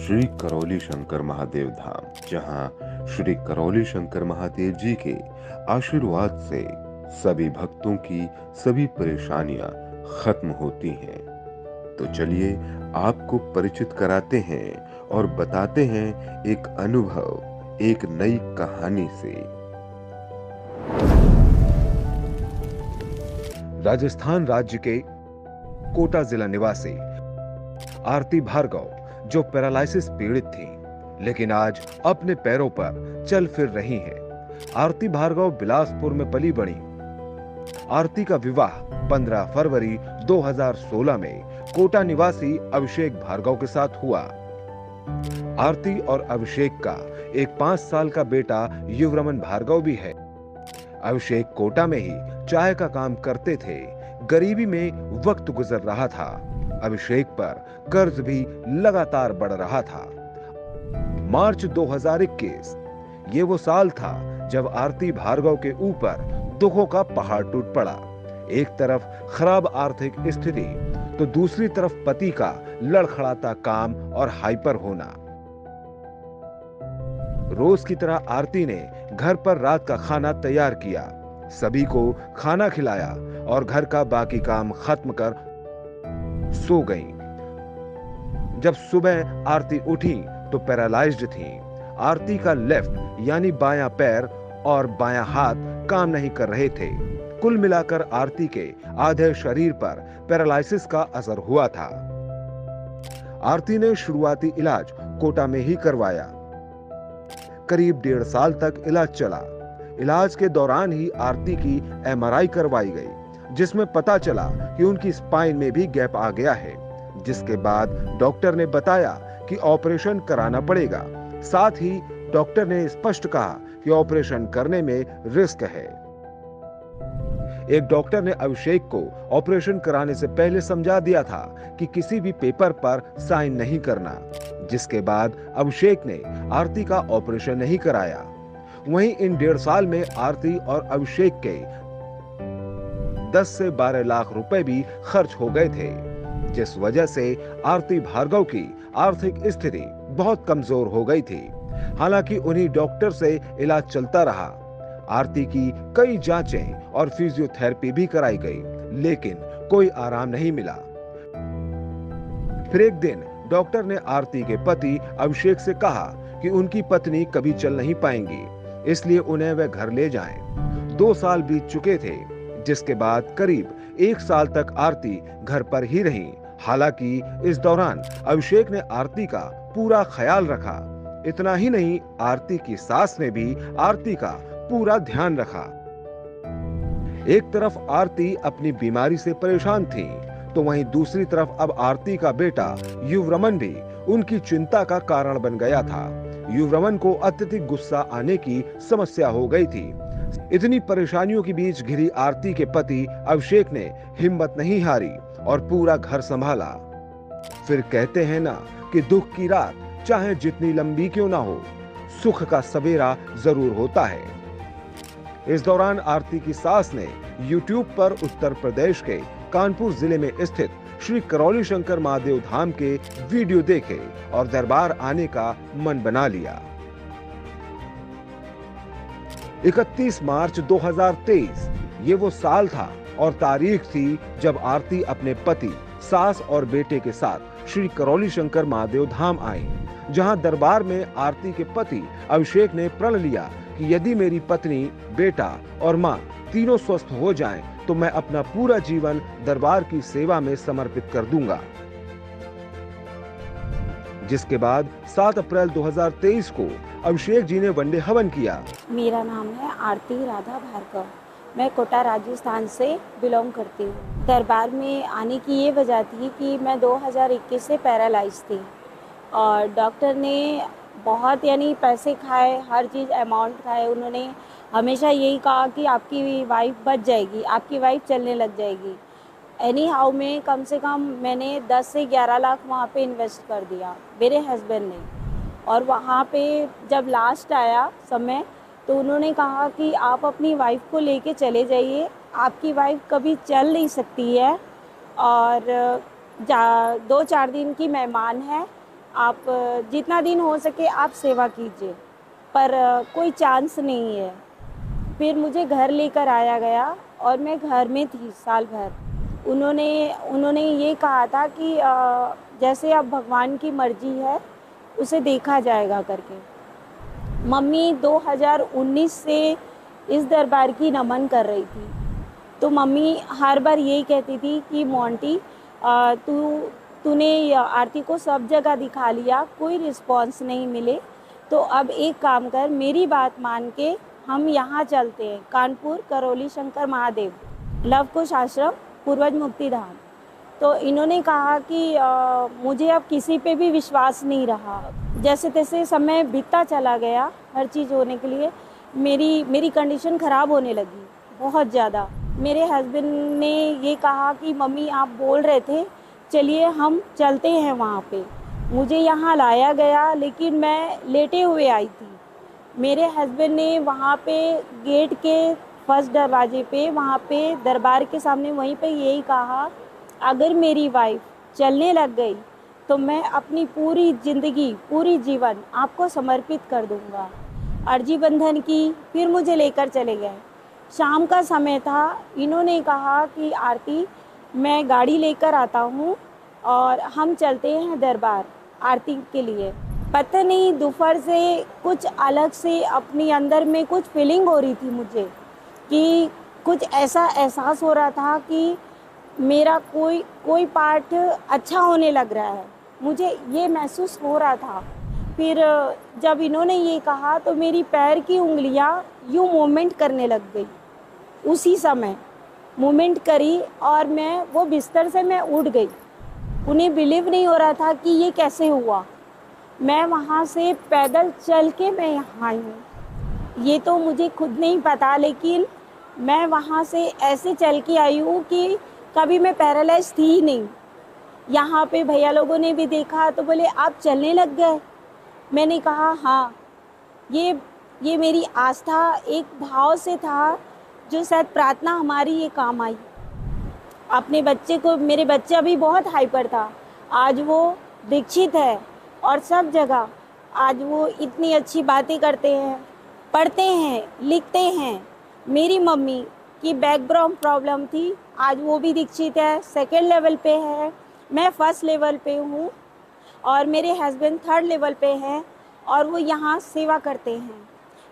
श्री करौली शंकर महादेव धाम, जहां श्री करौली शंकर महादेव जी के आशीर्वाद से सभी भक्तों की सभी परेशानियां खत्म होती हैं। तो चलिए आपको परिचित कराते हैं और बताते हैं एक अनुभव, एक नई कहानी से। राजस्थान राज्य के कोटा जिला निवासी आरती भार्गव, जो पैरालिसिस पीड़ित थी, लेकिन आज अपने पैरों पर चल फिर रही हैं। आरती भार्गव बिलासपुर में पली बड़ी। आरती का विवाह 15 फरवरी 2016 में कोटा निवासी अभिषेक भार्गव के साथ हुआ। आरती और अभिषेक का एक 5 साल का बेटा युवरमन भार्गव भी है। अभिषेक कोटा में ही चाय का काम करते थे। गरीबी में वक्त गुजर रहा था। अभिषेक पर कर्ज भी लगातार बढ़ रहा था। मार्च 2021 ये वो साल था जब आरती भार्गव के ऊपर दुखों का पहाड़ टूट पड़ा। एक तरफ खराब आर्थिक स्थिति तो दूसरी तरफ पति का लड़खड़ाता काम और हाइपर होना। रोज की तरह आरती ने घर पर रात का खाना तैयार किया, सभी को खाना खिलाया और घर का बाकी काम खत्म कर सो गई। जब सुबह आरती उठी तो पैरालाइज्ड थी। आरती का लेफ्ट यानी बायां पैर और बायां हाथ काम नहीं कर रहे थे। कुल मिलाकर आरती के आधे शरीर पर पैरालिसिस का असर हुआ था। आरती ने शुरुआती इलाज कोटा में ही करवाया। करीब 1.5 साल तक इलाज चला। इलाज के दौरान ही आरती की एमआरआई करवाई गई, जिसमें पता चला कि उनकी स्पाइन में भी गैप आ गया है, जिसके बाद डॉक्टर ने बताया कि ऑपरेशन कराना पड़ेगा। साथ ही डॉक्टर ने स्पष्ट कहा कि ऑपरेशन करने में रिस्क है। एक डॉक्टर ने अभिषेक को ऑपरेशन कराने से पहले समझा दिया था कि किसी भी पेपर पर साइन नहीं करना, जिसके बाद अभिषेक ने आरती का ऑपरेशन नहीं कराया। वहीं इन 1.5 साल में आरती और अभिषेक के 10 से 12 लाख रुपए भी खर्च हो गए थे, जिस वजह से आरती भार्गव की आर्थिक स्थिति बहुत कमजोर हो गई थी। हालांकि उन्हीं डॉक्टर से इलाज चलता रहा। आरती की कई जांचें और फिजियोथेरेपी भी कराई गई, लेकिन कोई आराम नहीं मिला। फिर एक दिन डॉक्टर ने आरती के पति अभिषेक से कहा कि उनकी पत्नी कभी चल नहीं पाएंगी, इसलिए उन्हें वे घर ले जाएं। 2 साल बीत चुके थे, जिसके बाद करीब 1 साल तक आरती घर पर ही रही। हालांकि इस दौरान अभिषेक ने आरती का पूरा ख्याल रखा। इतना ही नहीं, आरती की सास ने भी आरती का पूरा ध्यान रखा। एक तरफ आरती अपनी बीमारी से परेशान थी, तो वहीं दूसरी तरफ अब आरती का बेटा युवरमन भी उनकी चिंता का कारण बन गया था। युवरमन को अत्यधिक गुस्सा आने की समस्या हो गई थी। इतनी परेशानियों के बीच घिरी आरती के पति अभिषेक ने हिम्मत नहीं हारी और पूरा घर संभाला। फिर कहते हैं ना कि दुख की रात चाहे जितनी लंबी क्यों ना हो, सुख का सवेरा जरूर होता है। इस दौरान आरती की सास ने YouTube पर उत्तर प्रदेश के कानपुर जिले में स्थित श्री करौली शंकर महादेव धाम के वीडियो देखे और दरबार आने का मन बना लिया। 31 मार्च 2023 ये वो साल था और तारीख थी जब आरती अपने पति, सास और बेटे के साथ श्री करौली शंकर महादेव धाम आई, जहां दरबार में आरती के पति अभिषेक ने प्रण लिया कि यदि मेरी पत्नी, बेटा और मां तीनों स्वस्थ हो जाएं, तो मैं अपना पूरा जीवन दरबार की सेवा में समर्पित कर दूंगा। जिसके बाद 7 अप्रैल 2023 को अभिषेक जी ने वनडे हवन किया। मेरा नाम है आरती राधा भार्गव। मैं कोटा राजस्थान से बिलोंग करती हूँ। दरबार में आने की ये वजह थी कि मैं 2021 से पैरालाइज थी और डॉक्टर ने बहुत पैसे खाए, हर चीज़ अमाउंट खाए। उन्होंने हमेशा यही कहा कि आपकी वाइफ बच जाएगी, आपकी वाइफ चलने लग जाएगी। एनी हाउ में कम से कम मैंने 10 से 11 लाख वहाँ पे इन्वेस्ट कर दिया मेरे हस्बैंड ने। और वहाँ पे जब लास्ट आया समय तो उन्होंने कहा कि आप अपनी वाइफ को लेके चले जाइए, आपकी वाइफ कभी चल नहीं सकती है और 2-4 दिन की मेहमान है आप जितना दिन हो सके आप सेवा कीजिए, पर कोई चांस नहीं है। फिर मुझे घर लेकर आया गया और मैं घर में थी साल भर। उन्होंने उन्होंने ये कहा था कि जैसे अब भगवान की मर्जी है उसे देखा जाएगा करके। मम्मी 2019 से इस दरबार की नमन कर रही थी, तो मम्मी हर बार यही कहती थी कि मोंटी तूने आरती को सब जगह दिखा लिया, कोई रिस्पॉन्स नहीं मिले, तो अब एक काम कर, मेरी बात मान के हम यहाँ चलते हैं, कानपुर करौली शंकर महादेव लव कुश आश्रम पूर्वज मुक्ति धाम। तो इन्होंने कहा कि मुझे अब किसी पे भी विश्वास नहीं रहा। जैसे तैसे समय बीतता चला गया, हर चीज़ होने के लिए मेरी कंडीशन ख़राब होने लगी बहुत ज़्यादा। मेरे हस्बैंड ने ये कहा कि मम्मी आप बोल रहे थे चलिए हम चलते हैं वहाँ पे। मुझे यहाँ लाया गया, लेकिन मैं लेटे हुए आई थी। मेरे हस्बैंड ने वहाँ पे गेट के फर्स्ट दरवाजे पे, वहाँ पे दरबार के सामने वहीं पे यही कहा, अगर मेरी वाइफ चलने लग गई तो मैं अपनी पूरी ज़िंदगी, पूरी जीवन आपको समर्पित कर दूँगा। अर्जी बंधन की, फिर मुझे लेकर चले गए। शाम का समय था, इन्होंने कहा कि आरती मैं गाड़ी लेकर आता हूँ और हम चलते हैं दरबार आरती के लिए। पता नहीं दोपहर से कुछ अलग से अपनी अंदर में कुछ फीलिंग हो रही थी मुझे, कि कुछ ऐसा एहसास हो रहा था कि मेरा कोई पार्ट अच्छा होने लग रहा है, मुझे ये महसूस हो रहा था। फिर जब इन्होंने ये कहा तो मेरी पैर की उंगलियां यूँ मूवमेंट करने लग गई। उसी समय मूवमेंट करी और मैं वो बिस्तर से मैं उठ गई। उन्हें बिलीव नहीं हो रहा था कि ये कैसे हुआ। मैं वहाँ से पैदल चल के मैं यहाँ आई हूँ, ये तो मुझे खुद नहीं पता, लेकिन मैं वहाँ से ऐसे चल के आई हूँ कि कभी मैं पैरालाइज थी ही नहीं। यहाँ पे भैया लोगों ने भी देखा तो बोले आप चलने लग गए। मैंने कहा हाँ, ये मेरी आस्था एक भाव से था, जो शायद प्रार्थना हमारी ये काम आई। अपने बच्चे को, मेरे बच्चा भी बहुत हाइपर था, आज वो दीक्षित है और सब जगह आज वो इतनी अच्छी बातें करते हैं, पढ़ते हैं, लिखते हैं। मेरी मम्मी की बैकग्राउंड प्रॉब्लम थी, आज वो भी दीक्षित है, सेकेंड लेवल पे है, मैं फर्स्ट लेवल पे हूँ और मेरे हस्बैंड थर्ड लेवल पे हैं और वो यहाँ सेवा करते हैं।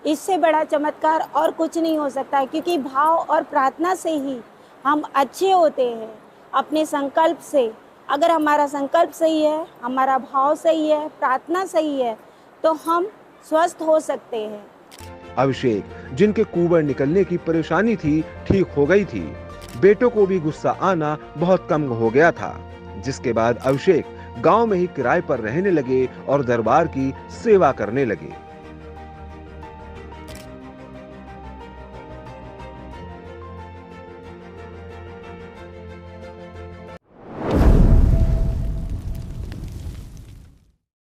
इससे बड़ा चमत्कार और कुछ नहीं हो सकता, क्योंकि भाव और प्रार्थना से ही हम अच्छे होते हैं। अपने संकल्प से, अगर हमारा संकल्प सही है, हमारा भाव सही है, प्रार्थना सही है, तो हम स्वस्थ हो सकते हैं। अभिषेक, जिनके कुंवर निकलने की परेशानी थी, ठीक हो गई थी। बेटों को भी गुस्सा आना बहुत कम हो गया था, जिसके बाद अभिषेक गांव में ही किराए पर रहने लगे और दरबार की सेवा करने लगे।